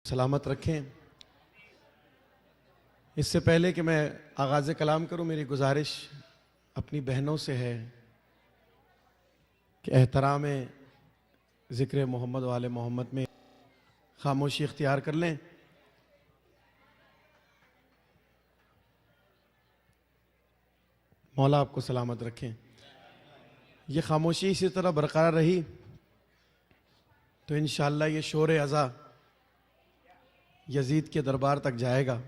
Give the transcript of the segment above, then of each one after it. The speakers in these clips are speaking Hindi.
सलामत रखें। इससे पहले कि मैं आगाज़ कलाम करूं, मेरी गुजारिश अपनी बहनों से है कि एहतराम ज़िक्र मोहम्मद वाले मोहम्मद में खामोशी इख्तियार कर लें। मौला आपको सलामत रखें। ये खामोशी इसी तरह बरकरार रही तो इंशाअल्लाह ये शोर अज़ा यजीद के दरबार तक जाएगा।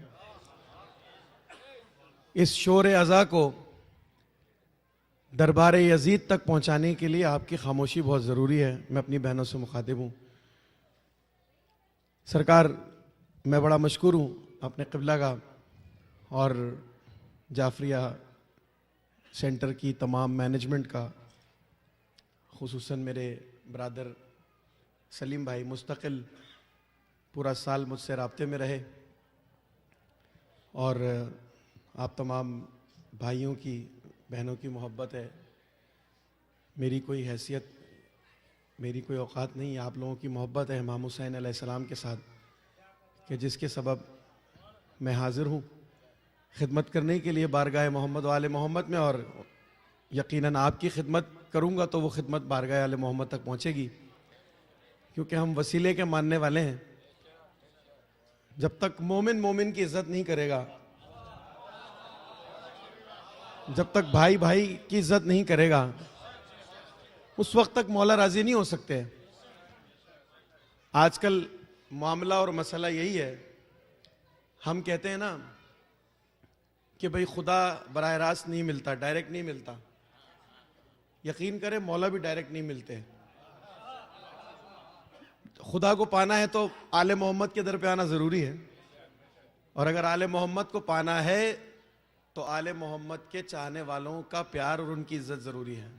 इस शोर अज़ा को दरबार यजीद तक पहुंचाने के लिए आपकी खामोशी बहुत ज़रूरी है। मैं अपनी बहनों से मुखातिब हूँ। सरकार, मैं बड़ा मशकूर हूँ अपने क़िबला का और जाफरिया सेंटर की तमाम मैनेजमेंट का, खुसूसन मेरे ब्रादर सलीम भाई मुस्तकिल पूरा साल मुझसे राब्ते में रहे और आप तमाम भाइयों की, बहनों की मोहब्बत है। मेरी कोई हैसियत, मेरी कोई औकात नहीं है, आप लोगों की मोहब्बत है इमाम हुसैन अलैहिस्सलाम के साथ कि जिसके सबब मैं हाज़िर हूँ खिदमत करने के लिए बारगाह मोहम्मद वाले मोहम्मद में। और यकीनन आपकी खिदमत करूँगा तो वो खिदमत बारगाह वाले मोहम्मद तक पहुँचेगी, क्योंकि हम वसीले के मानने वाले हैं। जब तक मोमिन मोमिन की इज्जत नहीं करेगा, जब तक भाई भाई की इज्जत नहीं करेगा, उस वक्त तक मौला राजी नहीं हो सकते। आजकल मामला और मसला यही है, हम कहते हैं ना कि भाई खुदा बराह रास्त नहीं मिलता, डायरेक्ट नहीं मिलता। यकीन करें मौला भी डायरेक्ट नहीं मिलते। खुदा को पाना है तो आले मोहम्मद के दर पे आना ज़रूरी है, और अगर आले मोहम्मद को पाना है तो आले मोहम्मद के चाहने वालों का प्यार और उनकी इज्जत ज़रूरी है।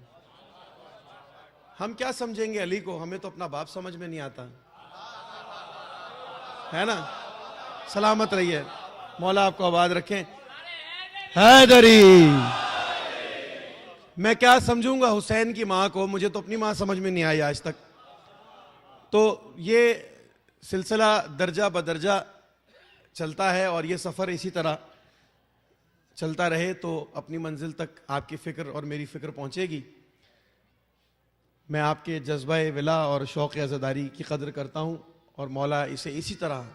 हम क्या समझेंगे अली को, हमें तो अपना बाप समझ में नहीं आता है ना। सलामत रहिए, मौला आपको आबाद रखें। हैदरी, मैं क्या समझूंगा हुसैन की माँ को, मुझे तो अपनी माँ समझ में नहीं आई आज तक। तो ये सिलसिला दर्जा बदर्जा चलता है और ये सफ़र इसी तरह चलता रहे तो अपनी मंजिल तक आपकी फ़िक्र और मेरी फ़िक्र पहुँचेगी। मैं आपके जज्बा विला और शौक़ अज़ादारी की कदर करता हूँ और मौला इसे इसी तरह,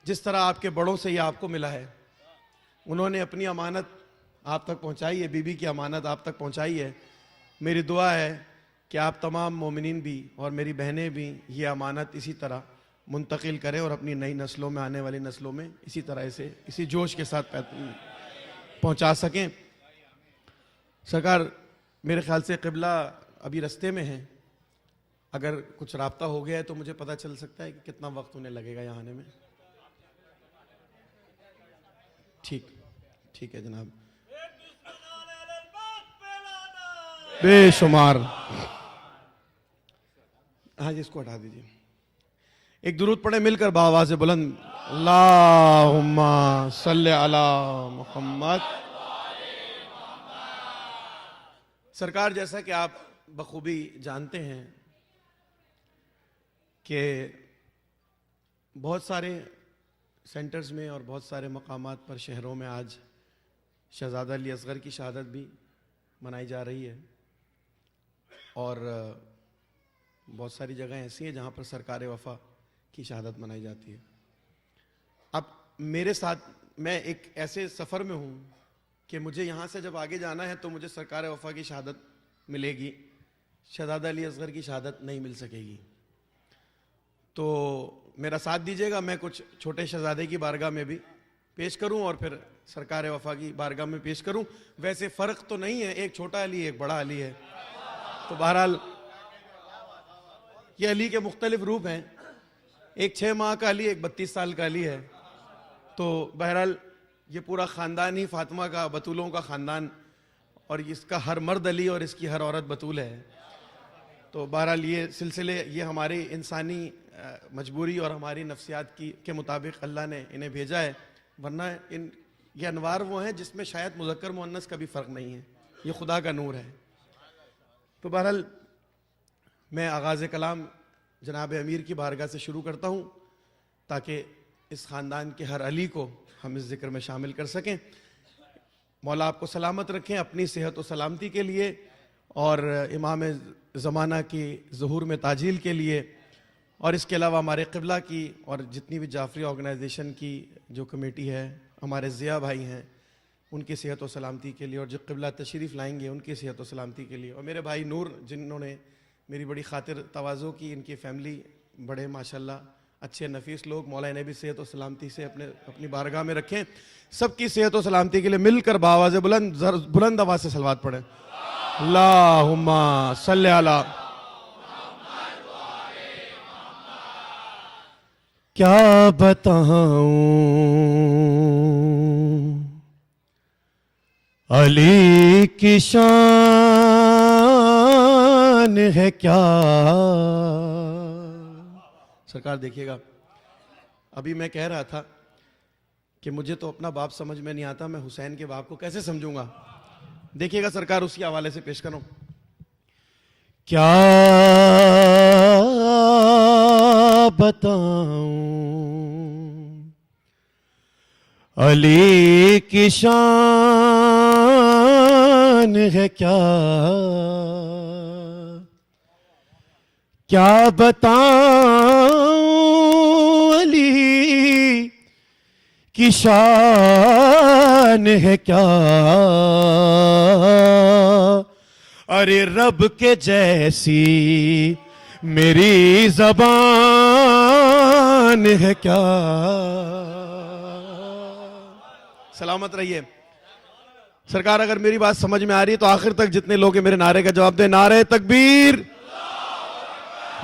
जिस तरह आपके बड़ों से ये आपको मिला है, उन्होंने अपनी अमानत आप तक पहुँचाई है, बीबी की अमानत आप तक पहुँचाई है। मेरी दुआ है कि आप तमाम मोमिनीन भी और मेरी बहनें भी ये अमानत इसी तरह मुंतकिल करें और अपनी नई नस्लों में, आने वाली नस्लों में इसी तरह से, इसी जोश के साथ पहुंचा सकें। सरकार, मेरे ख्याल से क़िबला अभी रास्ते में है। अगर कुछ राब्ता हो गया है तो मुझे पता चल सकता है कि कितना वक्त उन्हें लगेगा यहाँ आने में। ठीक है जनाब, बेशुमार। हाँ जी, इसको हटा दीजिए। एक दुरूद पढ़े मिलकर बाआवाज़ बुलंद, अल्लाहुम्मा सल्ले अला मुहम्मद। सरकार, जैसा कि आप बखूबी जानते हैं कि बहुत सारे सेंटर्स में और बहुत सारे मकामात पर, शहरों में आज शहज़ादा अली असगर की शहादत भी मनाई जा रही है और बहुत सारी जगह ऐसी हैं जहाँ पर सरकार वफ़ा की शहादत मनाई जाती है। अब मेरे साथ, मैं एक ऐसे सफ़र में हूँ कि मुझे यहाँ से जब आगे जाना है तो मुझे सरकार वफ़ा की शहादत मिलेगी, शहज़ादा अली असगर की शहादत नहीं मिल सकेगी। तो मेरा साथ दीजिएगा, मैं कुछ छोटे शहज़ादे की बारगाह में भी पेश करूँ और फिर सरकार वफ़ा की बारगाह में पेश करूँ। वैसे फ़र्क तो नहीं है, एक छोटा अली एक बड़ा अली है, तो बहरहाल ये अली के मुख्तलिफ रूप हैं। एक 6 माह का अली, एक 32 साल का अली है। तो बहरहाल ये पूरा ख़ानदान ही फ़ातिमा का, बतूलों का ख़ानदान, और इसका हर मर्द अली और इसकी हर औरत बतूल है। तो बहरहाल ये सिलसिले, ये हमारी इंसानी मजबूरी और हमारी नफ्सियात के मुताबिक अल्लाह ने इन्हें भेजा है, वरना ये अनवार वो हैं जिसमें शायद मुज़क्कर मुअन्नस का भी फ़र्क नहीं है, ये खुदा का नूर है। तो बहरहाल मैं आगाज़ कलाम जनाब अमीर की बारगाह से शुरू करता हूँ ताकि इस ख़ानदान के हर अली को हम इस जिक्र में शामिल कर सकें। मौला आपको सलामत रखें अपनी सेहत और सलामती के लिए और इमाम ज़माना की ज़हूर में ताजील के लिए, और इसके अलावा हमारे क़िबला की और जितनी भी जाफरी ऑर्गेनाइजेशन की जो कमेटी है, हमारे ज़िया भाई हैं, उनकी सेहत और सलामती के लिए, और जो क़िबला तशरीफ़ लाएंगे उनकी सेहत और सलामती के लिए, और मेरे भाई नूर जिन्होंने मेरी बड़ी खातिर तवाज़ो की, इनकी फ़ैमिली बड़े माशाल्लाह अच्छे नफीस लोग, मौला ने भी सेहत और सलामती से अपनी बारगाह में रखें। सबकी सेहत और सलामती के लिए मिलकर बावाज़ बुलंद आवाज़ से सलवात पढ़ें। अल्लाहुम्मा सल्ले अला। क्या बताऊं अली की शान है क्या। सरकार देखिएगा, अभी मैं कह रहा था कि मुझे तो अपना बाप समझ में नहीं आता, मैं हुसैन के बाप को कैसे समझूंगा। देखिएगा सरकार, उसी हवाले से पेश करूं। क्या बताऊं अली की शान है क्या, क्या बताऊं अली की शान है क्या। अरे रब के जैसी मेरी ज़बान है क्या। सलामत रहिए सरकार। अगर मेरी बात समझ में आ रही है तो आखिर तक जितने लोग हैं मेरे नारे का जवाब दें। नारे तकबीर,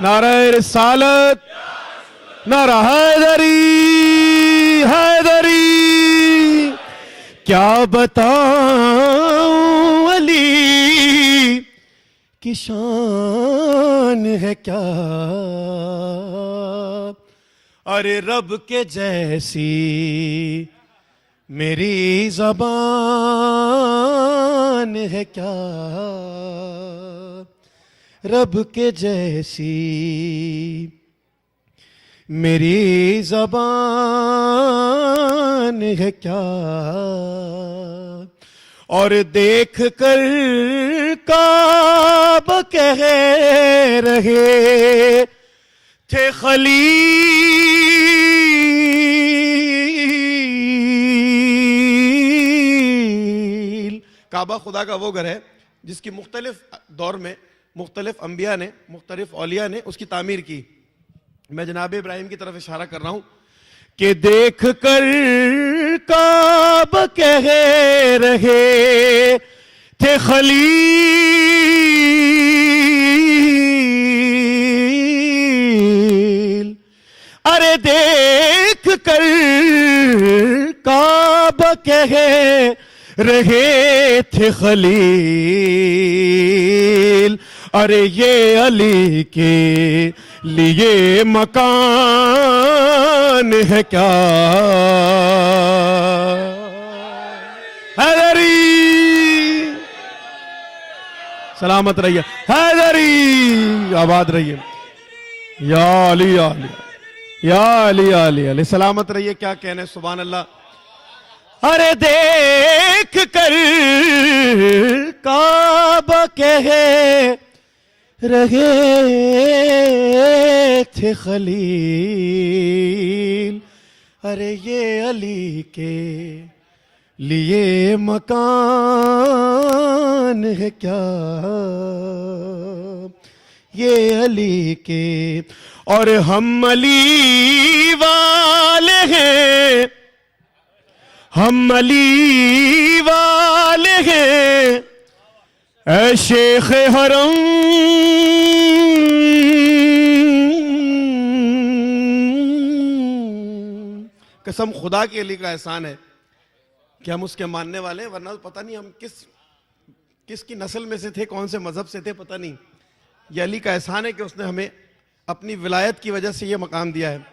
नारे रिसालत, नारा हैदरी हैदरी। क्या बताऊं अली की शान है क्या। अरे रब के जैसी मेरी ज़बान है क्या, रब के जैसी मेरी ज़बान है क्या। और देख कर काबा कह रहे थे खलील। काबा खुदा का वो घर है जिसकी मुख्तलिफ दौर में मुख्तलिफ अंबिया ने, मुख्तलिफ औलिया ने उसकी तामीर की। मैं जनाब इब्राहिम की तरफ इशारा कर रहा हूं कि देख कर काबा कह रहे थे खलील। अरे देख कर काबा कह रहे थे खलील। अरे ये अली के लिए मकान है क्या। हैदरी सलामत रहिए, हैदरी आबाद रहिए। या अली या अली या अली या अली अली सलामत रहिए। क्या कहने, सुभान अल्लाह। अरे देख कर काबा कह रहे थे खलील। अरे ये अली के लिए मकान है क्या, ये अली के। और हम अली वाले हैं, हम अली वाले हैं ऐ शेख हरम। कसम खुदा के अली का एहसान है कि हम उसके मानने वाले हैं, वरना पता नहीं हम किसकी नस्ल में से थे, कौन से मजहब से थे, पता नहीं। ये अली का एहसान है कि उसने हमें अपनी विलायत की वजह से ये मकाम दिया है।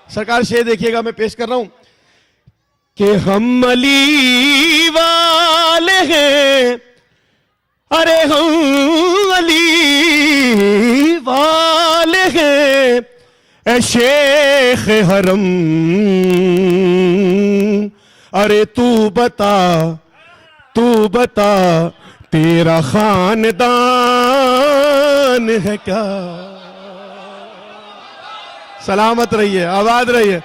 सरकार शेर देखिएगा, मैं पेश कर रहा हूं कि हम अली वाले हैं। अरे हम अली वाले हैं ए शेख हरम, अरे तू बता तेरा खानदान है क्या। सलामत रहिए, आबाद रहिए,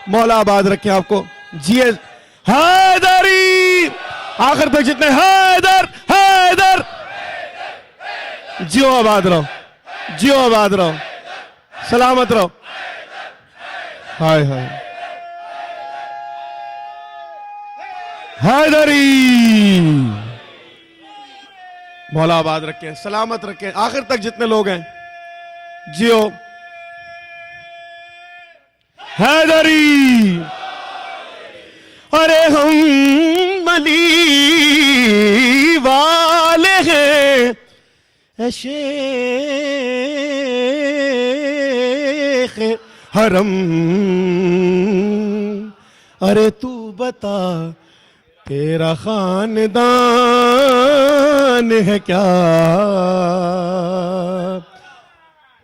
मौला आबाद रखे आपको। जिए हैदरी, आखिर तक जितने हैदर हैदर, जियो आबाद रहो, जियो आबाद रहो, सलामत रहो। हाय हाय हैदरी, मौला आबाद रखे, सलामत रखे, आखिर तक जितने लोग हैं, जियो हैदरी। अरे हम मली वाले हैं शेख हरम, अरे तू बता तेरा खानदान है क्या।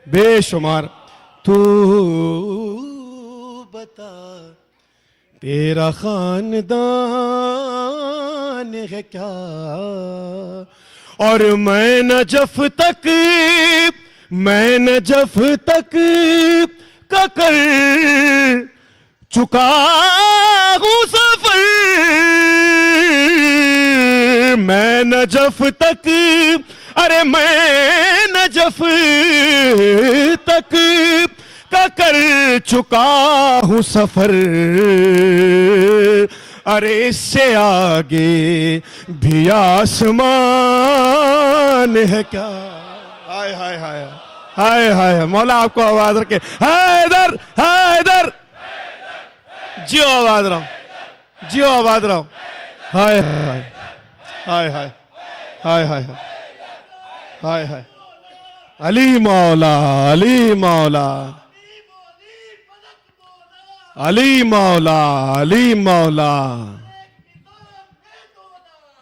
बेशुमार तू बता तेरा खानदान है क्या। और मैं नजफ तक का कर चुका हूँ सफर। मैं नजफ तक, अरे मैं नजफ तक का कर चुका हूँ सफर। अरे इससे आगे भी आसमान है क्या। हाय हाय हाय हाय हाय, मौला आपको आवाज रखे। हैदर हैदर, जियो आबाद रहो, जियो आबाद रहो। हाय हाय हाय हाय हाय हाय हाय हाय, अली मौला, अली मौला, अली मौला, अली मौला,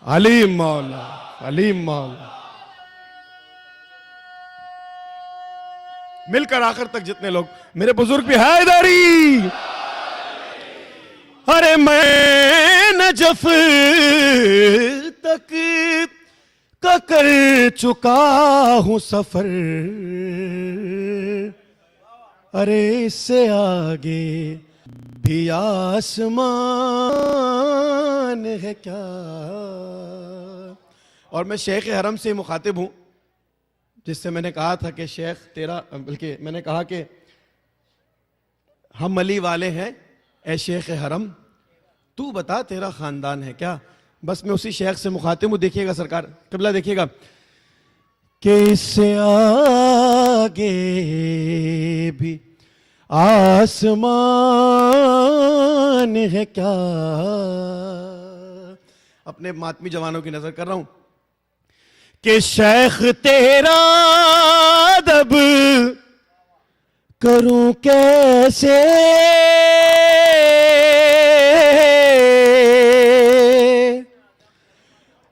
अली मौला, अली मौला। मिलकर आखिर तक जितने लोग, मेरे बुजुर्ग भी हैदरी। अरे मैं नजफ तक का कर चुका हूं सफर। अरे इससे आगे भी आसमान है क्या। और मैं शेख हरम से मुखातिब हूं, जिससे मैंने कहा था कि शेख तेरा, बल्कि मैंने कहा कि हम अली वाले हैं ए शेख हरम, तू बता तेरा खानदान है क्या। बस मैं उसी शेख से मुखातिब हूं। देखिएगा सरकार क़िबला, देखिएगा कि इससे आगे भी आसमान है क्या। अपने मातमी जवानों की नजर कर रहा हूं कि शेख तेरा अदब करूं कैसे।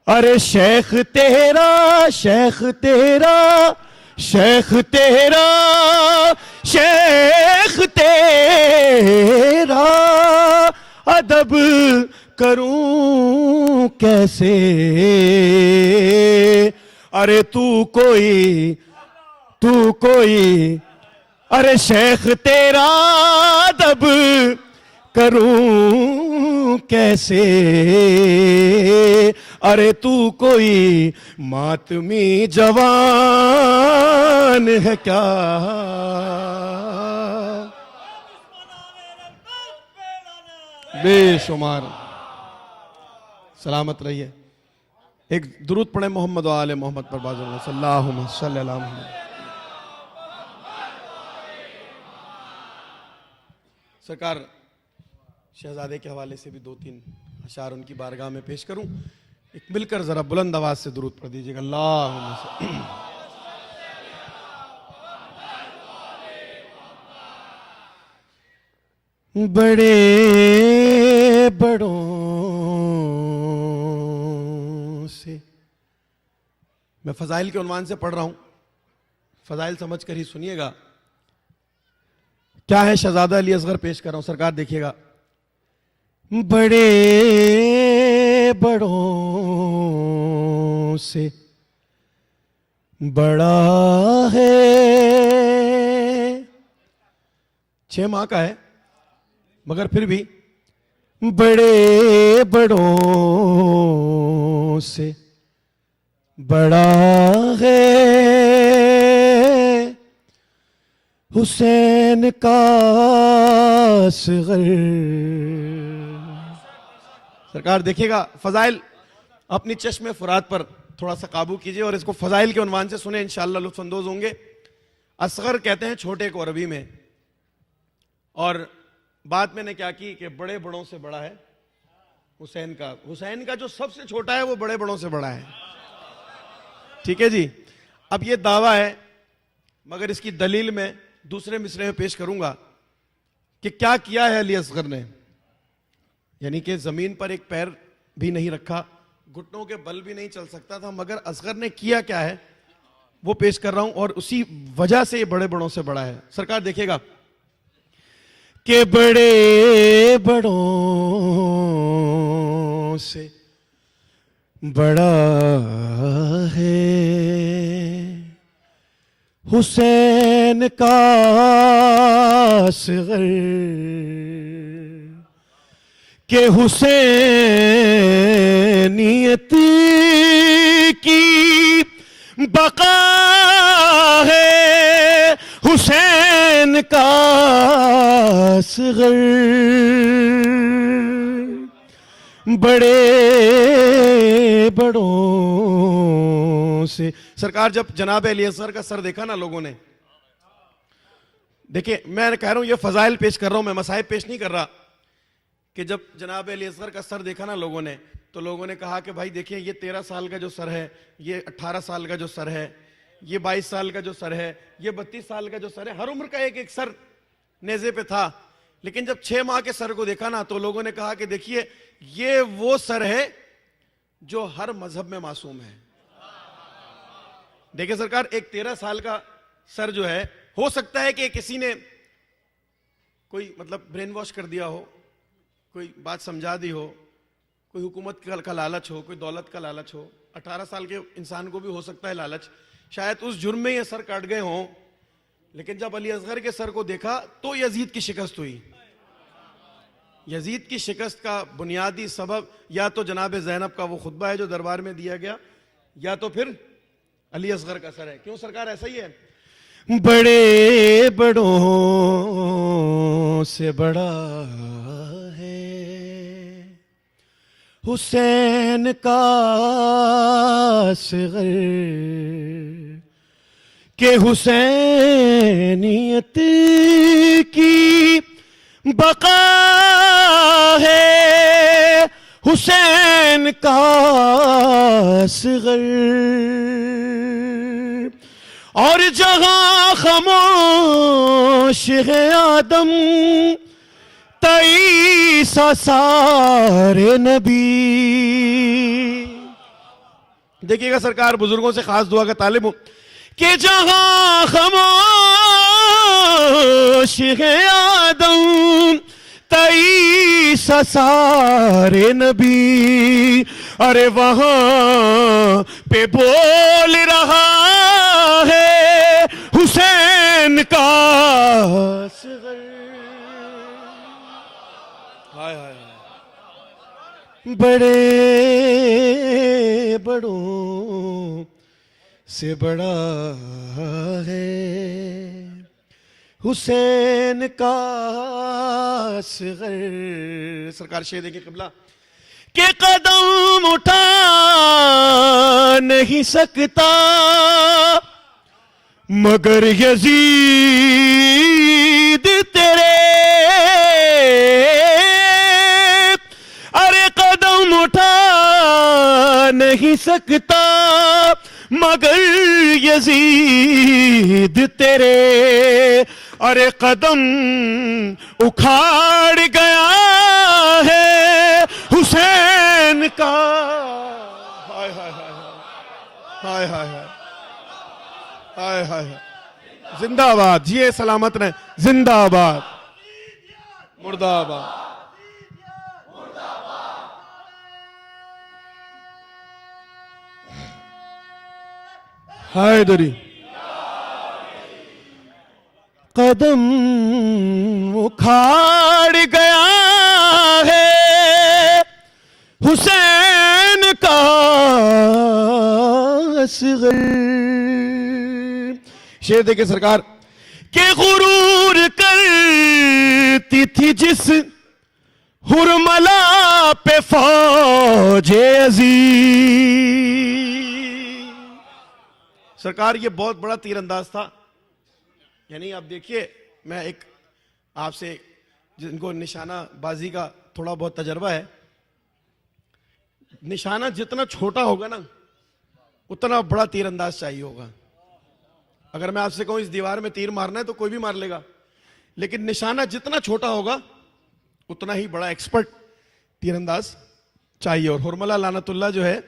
अरे शेख तेरा, शेख तेरा, शेख तेरा, शेख तेरा अदब करूं कैसे। अरे तू कोई, अरे शेख तेरा अदब करूं कैसे। अरे तू कोई मातमी जवान है क्या। बेशुमार, सलामत रहिए। एक दुरूद पढ़े मोहम्मद व आले मोहम्मद पर बाज़ सल्लल्लाहु अलैहि वसल्लम। सरकार शहजादे के हवाले से भी 2-3 अशार उनकी बारगाह में पेश करूं। एक मिलकर जरा बुलंद आवाज से दुरूद पढ़ दीजिएगा। अल्लाहुम्मा बड़े बड़ों से, मैं फजाइल के उन्वान से पढ़ रहा हूं, फजाइल समझ कर ही सुनिएगा। क्या है शहजादा अली असगर पेश कर रहा हूं, सरकार देखिएगा। बड़े बड़ों से बड़ा है, 6 माह का है मगर फिर भी बड़े बड़ों से बड़ा है हुसैन का असगर। सरकार देखिएगा, फजाइल अपनी चश्मे फुरात पर थोड़ा सा काबू कीजिए और इसको फजाइल के उन्वान से सुने, इंशाअल्लाह लुत्फ अंदोज होंगे। असगर कहते हैं छोटे को अरबी में, और बात मैंने क्या की कि बड़े बड़ों से बड़ा है हुसैन का। हुसैन का जो सबसे छोटा है वो बड़े बड़ों से बड़ा है। ठीक है जी। अब ये दावा है मगर इसकी दलील में दूसरे मिसरे में पेश करूंगा कि क्या किया है अली असगर ने, यानी कि जमीन पर एक पैर भी नहीं रखा, घुटनों के बल भी नहीं चल सकता था, मगर असगर ने किया क्या है वो पेश कर रहा हूं, और उसी वजह से ये बड़े बड़ों से बड़ा है। सरकार देखिएगा कि बड़े बड़ों से बड़ा है हुसैन का असगर, के हुसैनियत की बका है हुसैन का असगर। बड़े बड़ों से, सरकार जब जनाब अली असगर का सर देखा ना लोगों ने, देखिए मैं कह रहा हूं ये फजाइल पेश कर रहा हूं, मैं मसाइब पेश नहीं कर रहा, कि जब जनाब अली असगर का सर देखा ना लोगों ने, तो लोगों ने कहा कि भाई देखिए ये 13 साल का जो सर है, ये 18 साल का जो सर है, ये 22 साल का जो सर है, ये 32 साल का जो सर है, हर उम्र का एक एक सर नेज़े पे था। लेकिन जब 6 माह के सर को देखा ना तो लोगों ने कहा कि देखिए ये वो सर है जो हर मजहब में मासूम है। देखिए सरकार, एक 13 साल का सर जो है, हो सकता है कि किसी ने कोई मतलब ब्रेन वॉश कर दिया हो, कोई बात समझा दी हो, कोई हुकूमत का लालच हो, कोई दौलत का लालच हो। 18 साल के इंसान को भी हो सकता है लालच, शायद उस जुर्म में ये सर काट गए हों। लेकिन जब अली असगर के सर को देखा तो यजीद की शिकस्त हुई। यजीद की शिकस्त का बुनियादी सबब या तो जनाब ज़ैनब का वो खुतबा है जो दरबार में दिया गया, या तो फिर अली असगर का सर है। क्यों सरकार, ऐसा ही है, बड़े बड़ों से बड़ा है हुसैन का असगर, के हुसैनियत की बका है हुसैन का असगर। और जहां खामोश है आदम तईसा सारे नबी। देखिएगा सरकार, बुजुर्गों से खास दुआ का तालिब हूं कि जहां खामोश है आदम तईसा सारे नबी, अरे वहां पे बोल रहा है हुसैन का असगर। हाय हाय हाय, बड़े बड़ों से बड़ा है हुसैन का असगर। सरकार शेर देखिए किबला, के कदम उठा नहीं सकता मगर यजीद तेरे, अरे कदम उठा नहीं सकता मगर यजीद तेरे, अरे कदम उखाड़ गया है हुसैन का। हाय हाय हाय हाय हाय हाय हाय हाय हाय, जिंदाबाद, जिए सलामत रहे, जिंदाबाद, मुर्दाबाद। हैदरी कदम उखाड़ गया है हुसैन का असग़र। शेर देखे सरकार के गुरूर करती थी जिस हुरमला पे फौजे अज़ीज़। सरकार ये बहुत बड़ा तीरंदाज था। यानी आप देखिए, मैं एक आपसे जिनको निशाना बाजी का थोड़ा बहुत तजर्बा है, निशाना जितना छोटा होगा ना उतना बड़ा तीरंदाज चाहिए होगा। अगर मैं आपसे कहूं इस दीवार में तीर मारना है तो कोई भी मार लेगा, लेकिन निशाना जितना छोटा होगा उतना ही बड़ा एक्सपर्ट तीरंदाज चाहिए। और हुरमला लानतुल्लाह जो है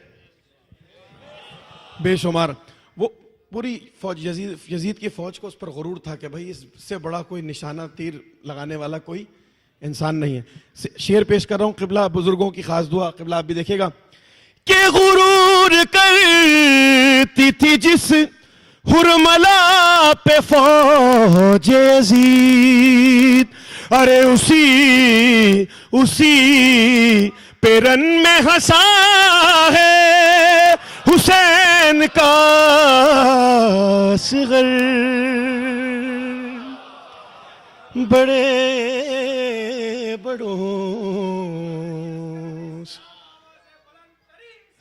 बेशुमार, वो पूरी फौज यजीद की फौज को उस पर गुरूर था कि भाई इससे बड़ा कोई निशाना तीर लगाने वाला कोई इंसान नहीं है। शेर पेश कर रहा हूं, क़िबला बुजुर्गों की खास दुआ, क़िबला आप भी देखिएगा। के गुरूर करती थी जिस हुरमला पे फौज यजीद, अरे उसी पे रन में हंसा है हुसैन का असग़र। बड़े बड़ों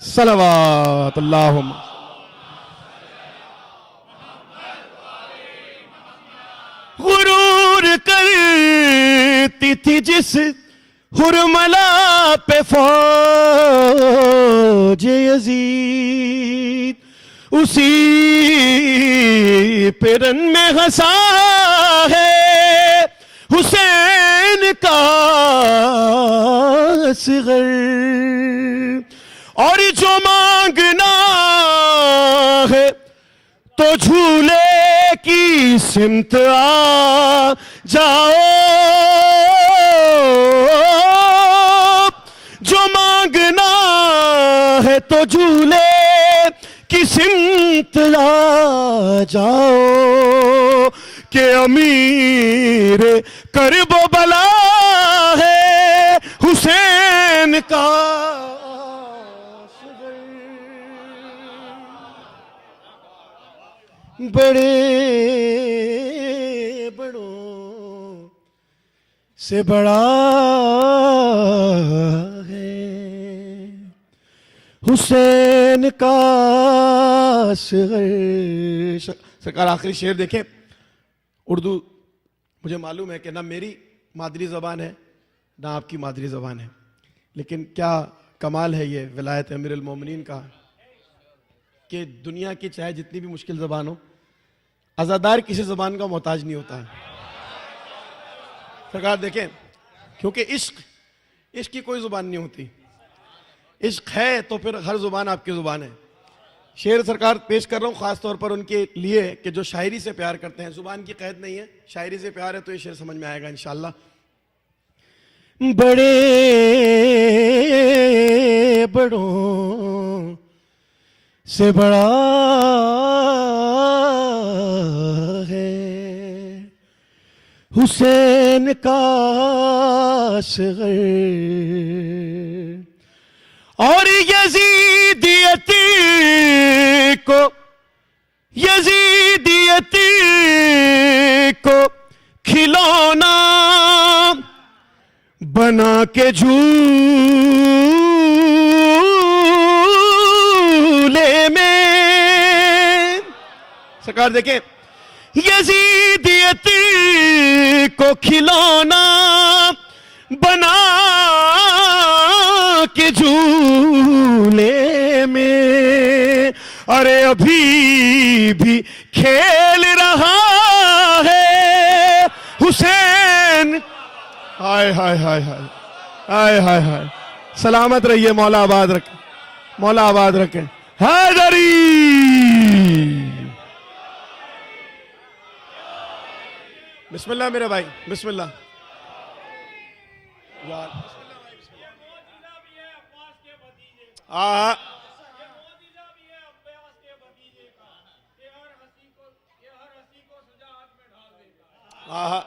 सलवात अल्लाहुम्मा। गुरूर करती थी जिस हुरमला पे फौज यजीद, उसी पे रन में हंसा है हुसैन का असग़र। और जो मांगना है तो झूले की सिमत आ जाओ, जो मांगना है तो झूले की सिमत आ जाओ, के अमीर करबो बला है हुसैन का। बड़े बड़ों से बड़ा है हुसैन का असग़र। सरकार आखिरी शेर देखें। उर्दू मुझे मालूम है कि ना मेरी मादरी ज़बान है ना आपकी मादरी ज़बान है, लेकिन क्या कमाल है ये विलायत अमीरुल मोमिनीन का कि दुनिया की चाहे जितनी भी मुश्किल ज़बान हो, अज़ादार किसी ज़बान का मोहताज नहीं होता है। सरकार देखें, क्योंकि इश्क की कोई ज़ुबान नहीं होती। इश्क है तो फिर हर ज़ुबान आपकी ज़ुबान है। शेर सरकार पेश कर रहा हूँ खास तौर पर उनके लिए कि जो शायरी से प्यार करते हैं। ज़ुबान की क़ैद नहीं है, शायरी से प्यार है तो ये शेर समझ में आएगा इंशाअल्लाह। बड़े बड़ों से बड़ा है हुसैन का असग़र। और यजीदियती को खिलौना बना के झूले में। सरकार देखें, यजीदियती को खिलौना बना के झूले में, अरे अभी भी खेल रहा है हुसैन। हाय हाय हाय हाय हाय हाय हाय। सलामत रहिए, मौला आबाद रखे, मौला आबाद रखे। हैदरी बिस्मिल्लाह मेरे भाई, बिस्मिल्लाह यार। हाँ हाँ हाँ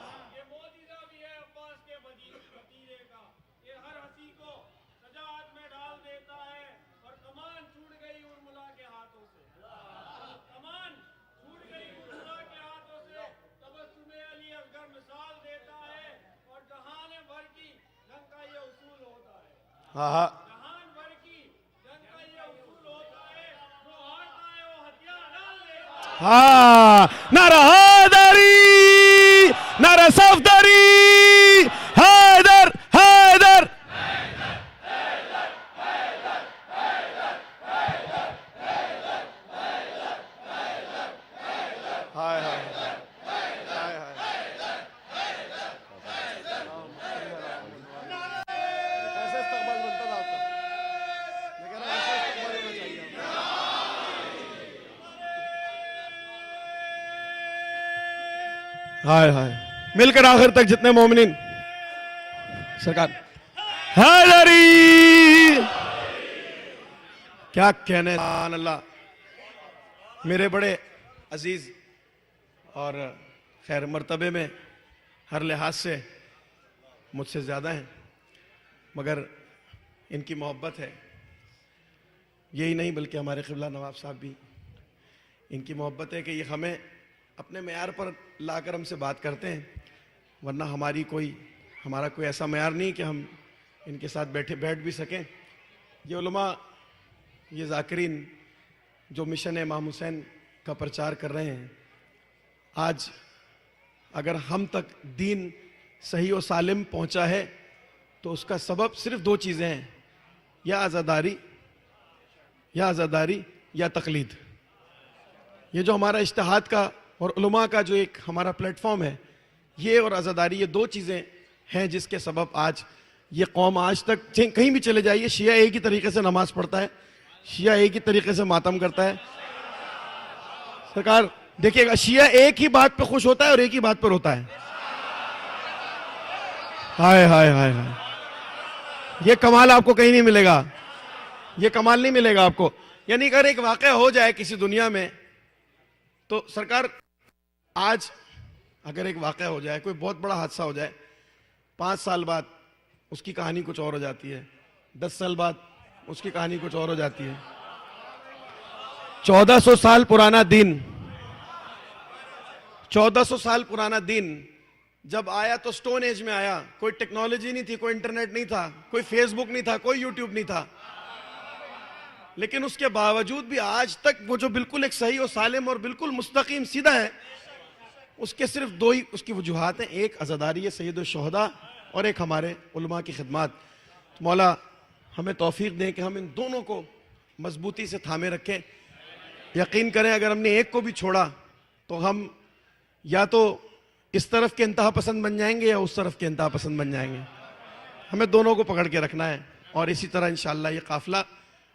हाँ हाँ, नारा हैदरी, नारा सफदरी, हैदर हैदर। हाय हाय हाय हाय। ऐसे इस्तकबाल बनता था आपका, मैं कह रहा हूं ऐसे इस्तकबाल होना चाहिए आपका। हाय हाय, मिलकर आखिर तक जितने मोमिनीन सरकार हैदरी। क्या कहने, सुभान अल्लाह। मेरे बड़े अजीज और खैर मर्तबे में हर लिहाज से मुझसे ज़्यादा हैं, मगर इनकी मोहब्बत है। यही नहीं बल्कि हमारे क़िबला नवाब साहब भी, इनकी मोहब्बत है कि ये हमें अपने मेयार पर लाकर हमसे बात करते हैं, वरना हमारा कोई ऐसा मेयार नहीं कि हम इनके साथ बैठ भी सकें। ये उलमा, ये ज़ाकिरीन जो मिशन इमाम हुसैन का प्रचार कर रहे हैं, आज अगर हम तक दीन सही और सालिम पहुंचा है तो उसका सबब सिर्फ दो चीज़ें हैं, या आज़ादारी या तकलीद। ये जो हमारा इज्तिहाद का और उलमा का जो एक हमारा प्लेटफॉर्म है, ये और आज़ादारी, ये दो चीज़ें हैं जिसके सबब आज ये कौम आज तक कहीं भी चले जाइए, शिया एक ही तरीके से नमाज पढ़ता है, शिया एक ही तरीके से मातम करता है। सरकार देखिएगा, शिया एक ही बात पे खुश होता है और एक ही बात पर होता है। हाय हाय हाय हाय, ये कमाल आपको कहीं नहीं मिलेगा, ये कमाल नहीं मिलेगा आपको। यानी अगर एक वाक़या हो जाए किसी दुनिया में, तो सरकार आज अगर एक वाक़या हो जाए, कोई बहुत बड़ा हादसा हो जाए, 5 साल बाद उसकी कहानी कुछ और हो जाती है, 10 साल बाद उसकी कहानी कुछ और हो जाती है। 1400 साल पुराना दिन, 1400 साल पुराना दिन जब आया तो स्टोन एज में आया। कोई टेक्नोलॉजी नहीं थी, कोई इंटरनेट नहीं था, कोई फेसबुक नहीं था, कोई यूट्यूब नहीं था, लेकिन उसके बावजूद भी आज तक वो जो बिल्कुल एक सही और सालिम और बिल्कुल मुस्तकीम सीधा है, उसके सिर्फ दो ही उसकी वजूहात हैं, एक अज़ादारी सैयद शुहदा और एक हमारे उलमा की खिदमत। तो मौला हमें तौफीक दें कि हम इन दोनों को मजबूती से थामे रखें। यकीन करें, अगर हमने एक को भी छोड़ा तो हम या तो इस तरफ के इंतहा पसंद बन जाएंगे या उस तरफ के इंतहा पसंद बन जाएंगे। हमें दोनों को पकड़ के रखना है, और इसी तरह इंशाअल्लाह ये काफिला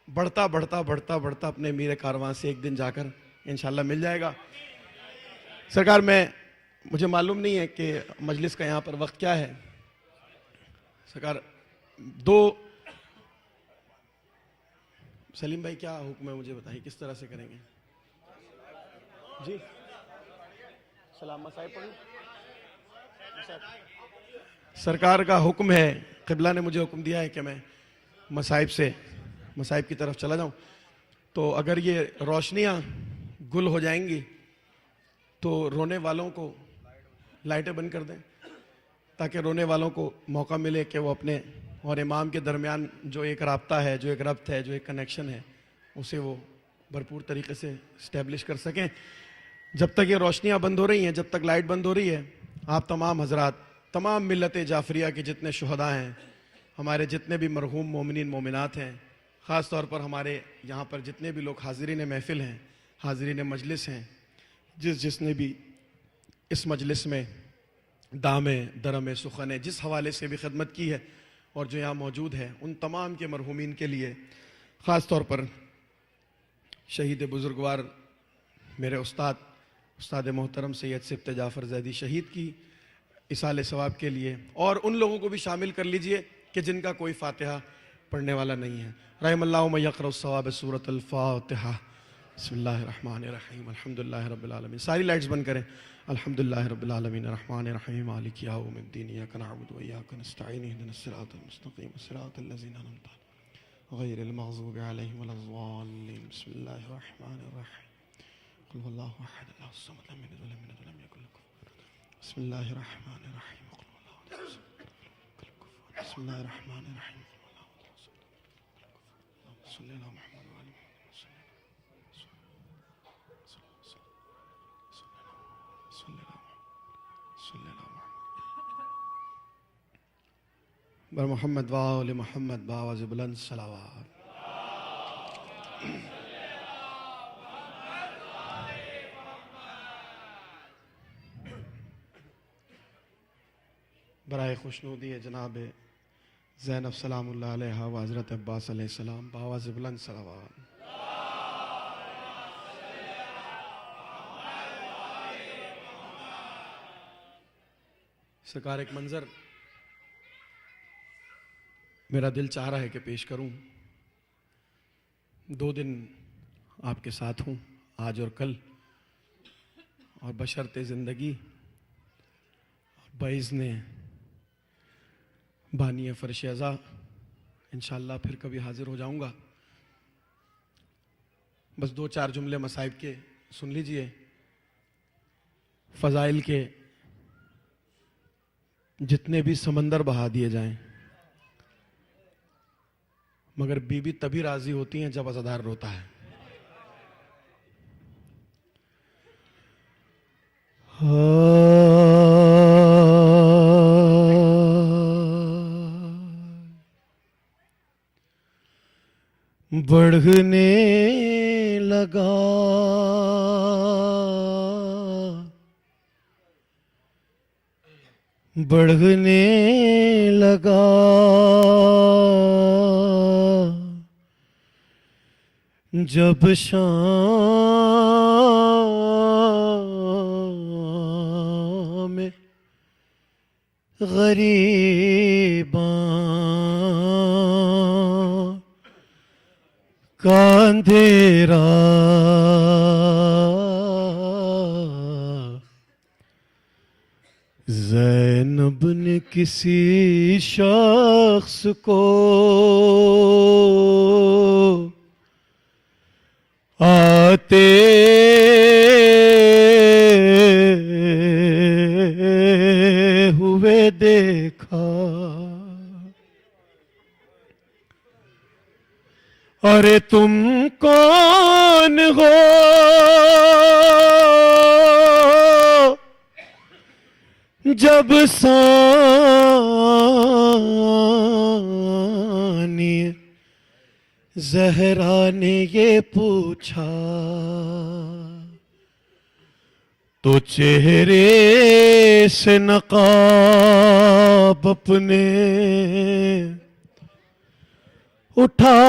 बढ़ता बढ़ता बढ़ता बढ़ता अपने मीर कारवां से एक दिन जाकर इंशाअल्लाह मिल जाएगा। सरकार, मुझे मालूम नहीं है कि मजलिस का यहाँ पर वक्त क्या है। सरकार, सलीम भाई क्या हुक्म है, मुझे बताइए किस तरह से करेंगे जी। सलाम मसाइब पढ़ूं। सरकार का हुक्म है, क़िबला ने मुझे हुक्म दिया है कि मैं मसाइब की तरफ चला जाऊं। तो अगर ये रोशनियां गुल हो जाएंगी तो रोने वालों को लाइटें बंद कर दें, ताकि रोने वालों को मौका मिले कि वो अपने और इमाम के दरमियान जो एक राब्ता है, जो एक रब्त है, जो एक कनेक्शन है, उसे वो भरपूर तरीके से इस्टेब्लिश कर सकें। जब तक ये रोशनियां बंद हो रही हैं, जब तक लाइट बंद हो रही है, आप तमाम हजरात, तमाम मिल्लत जाफरिया के जितने शुहदा हैं, हमारे जितने भी मरहूम मोमिनीन मोमिनात हैं, ख़ास तौर पर हमारे यहाँ पर जितने भी लोग हाज़रीन महफ़िल हैं, हाज़रीन मजलिस हैं, जिसने भी इस मजलिस में दामे दरम सुखन जिस हवाले से भी खिदमत की है और जो यहाँ मौजूद है, उन तमाम के मरहूमीन के लिए, ख़ास तौर पर शहीद बुज़ुर्गवार मेरे उस्ताद मोहतरम सैयद सिब्त जाफ़र ज़ैदी शहीद की इसाले सवाब के लिए, और उन लोगों को भी शामिल कर लीजिए कि जिनका कोई फातिहा पढ़ने वाला नहीं है। रहमल्लाहु मन यक़रअ सवाब सूरत अल-फातिहा। बिस्मिल्लाहिर्रहमानिर्रहीम अल्हम्दुलिल्लाहि रब्बिल आलमीन। सारी लाइट्स बंद करें। अल्हम्दुलिल्लाहि रब्बिल आलमीन अर्रहमानिर रहीम मालिकि यौमिद्दीन इय्याका नअबुदु व इय्याका नस्तईन इहदिनस सिरातल मुस्तक़ीम सिरातल लज़ीना अनअमता गैरिल मग़ज़ूबि अलैहिम वलज़्ज़ालिन। बिस्मिल्लाहिर रहमानिर रहीम क़ुल हुवल्लाहु अहद अल्लाहुस Samad lam yalid wa lam yulad wa lam yakul lahu कुफुवन अहद। बिस्मिल्लाहिर रहमानिर रहीम क़ुल हुवल्लाहु अहद बिस्मिल्लाहिर रहमानिर रहीम क़ुल हुवल्लाहु अहद सल्लल्लाहु अलैहि मुहम्मद व आलि बर मोहम्मद वाले मोहम्मद बावाज़ बुलंद सलावत। बराए खुशनूदी जनाब ज़ैनब सलामुल्लाह अलैहा व हज़रत अब्बास अलैहिस्सलाम बावाज़ बुलंद सलावत। सरकार एक मंजर मेरा दिल चाह रहा है कि पेश करूं। 2 दिन आपके साथ हूं, आज और कल, और बशर्ते ज़िंदगी बइज़्ने बानी फ़र्श अज़ा इंशाअल्लाह फिर कभी हाजिर हो जाऊंगा। बस 2-4 जुमले मसाइब के सुन लीजिए। फ़ज़ाइल के जितने भी समंदर बहा दिए जाएं, मगर बीबी तभी राजी होती हैं जब अज़ादार रोता है। बढ़ने लगा बढ़ने लगा जब शाम में ग़रीबां का अंधेरा ज़ैनब ने किसी शख्स को आते हुए देखा। अरे तुम कौन हो जब सानी ज़हरा ने ये पूछा तो चेहरे से नकाब अपने उठा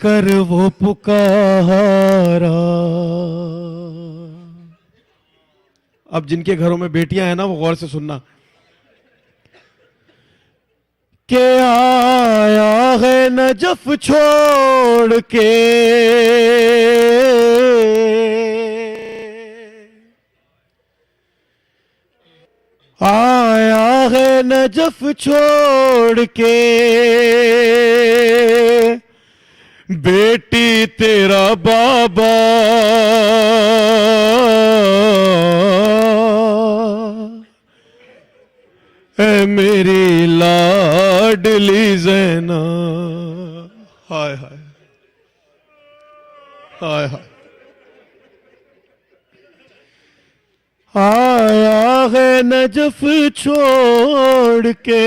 कर वो पुकारा। अब जिनके घरों में बेटियां हैं ना, वो गौर से सुनना। के आया है नजफ छोड़ के आया है नजफ छोड़ के बेटी तेरा बाबा ऐ मेरी लाडली ज़ैना। हाय हाय हाय हाय। आया है नजफ छोड़ के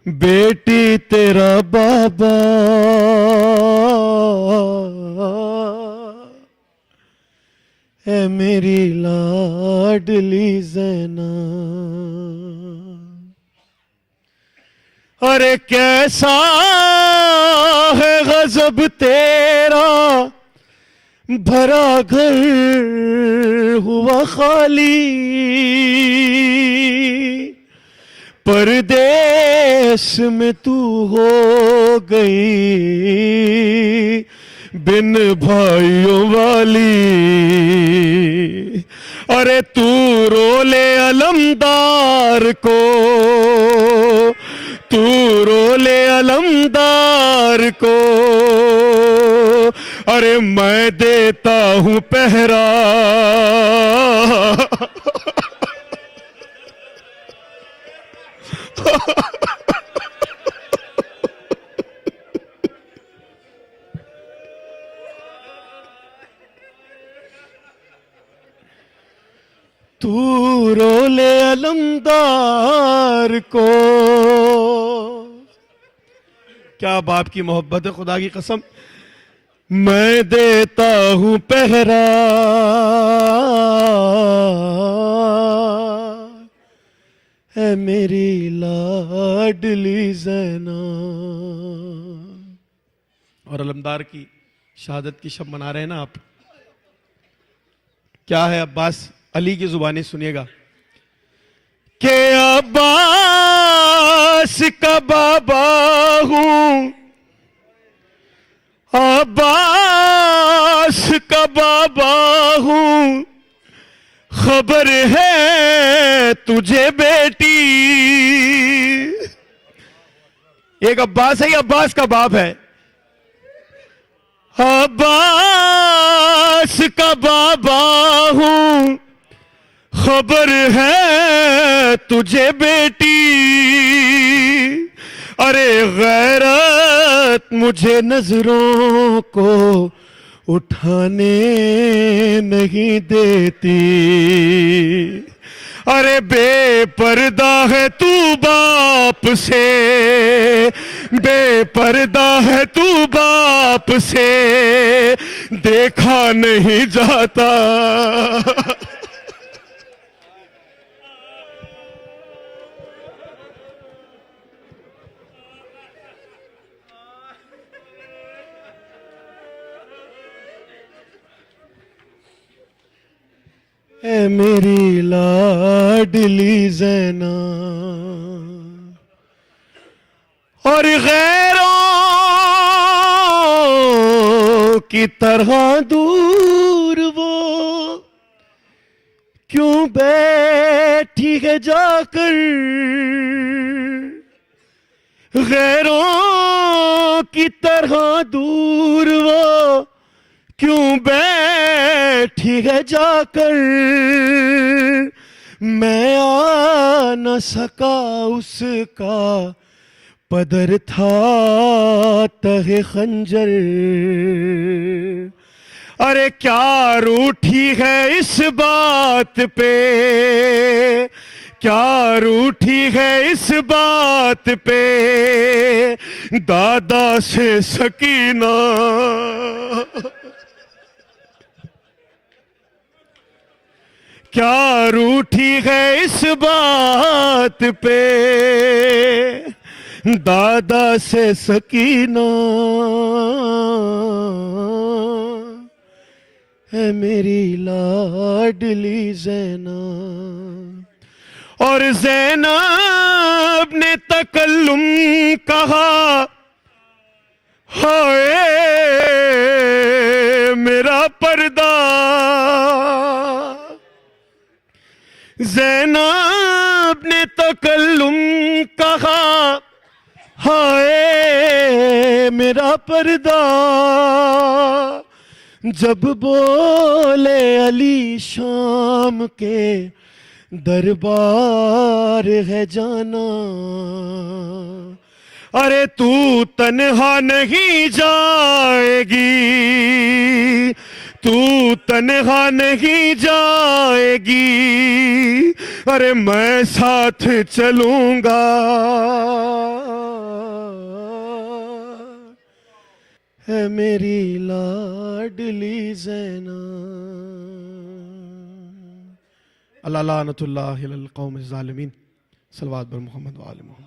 बेटी तेरा बाबा है मेरी लाडली ज़ैना। अरे कैसा है गज़ब तेरा भरा घर हुआ खाली, परदेश में तू हो गई बिन भाइयों वाली। अरे तू रोले अलमदार को, तू रोले अलमदार को, अरे मैं देता हूं पहरा। तू रोले अलमदार को। क्या बाप की मोहब्बत है, खुदा की कसम। मैं देता हूं पहरा, है मेरी लाडली ज़ैना। और अलमदार की शहादत की शब मना रहे हैं ना आप। क्या है अब्बास अली की जुबानी सुनिएगा कि अब्बास का बाबा हूं, अब्बास का बाबा हूं, खबर है तुझे बेटी। एक अब्बास है, अब्बास का बाप है। अब्बास का बाबा हूं, खबर है तुझे बेटी। अरे गैरत मुझे नजरों को उठाने नहीं देती। अरे बेपर्दा है तू बाप से, बेपर्दा है तू बाप से, देखा नहीं जाता। है मेरी लाडली ज़ैना। और गैरों की तरह दूर वो क्यों बैठी है जाकर, गैरों की तरह दूर वो क्यों बैठी है जाकर। मैं आ न सका उसका पदर था तहे खंजर। अरे क्या रूठी है इस बात पे, क्या रूठी है इस बात पे दादा से सकीना। क्या रूठी है इस बात पे दादा से सकीना। है मेरी लाडली ज़ैना। और ज़ैनब ने तकल्लुम कहा, हाय मेरा पर्दा। ज़ैनब ने तकल्लुम कहा, हाय मेरा पर्दा। जब बोले अली शाम के दरबार है जाना। अरे तू तन्हा नहीं जाएगी, तू तन्हा नहीं जाएगी। अरे मैं साथ चलूंगा। है मेरी लाडली ज़ैना। अल्लाह लानतुल्लाह अलल कौम ज़ालिमीन। सल्लल्लाहु अलैहि मोहम्मद व आले मोहम्मद।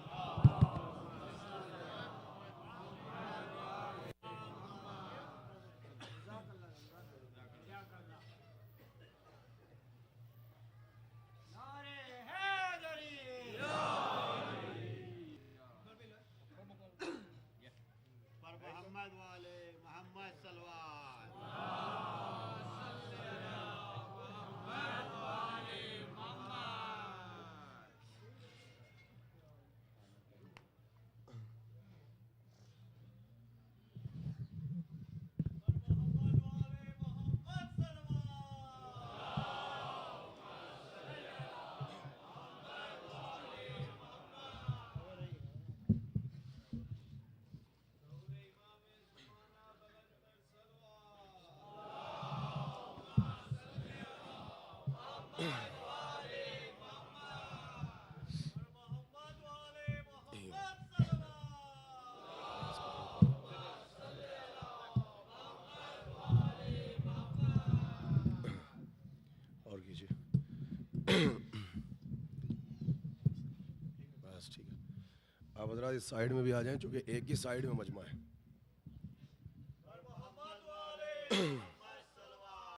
और कीजिए। बस ठीक है। आप हजरात इस साइड में भी आ जाएं, चूंकि एक ही साइड में मजमा है।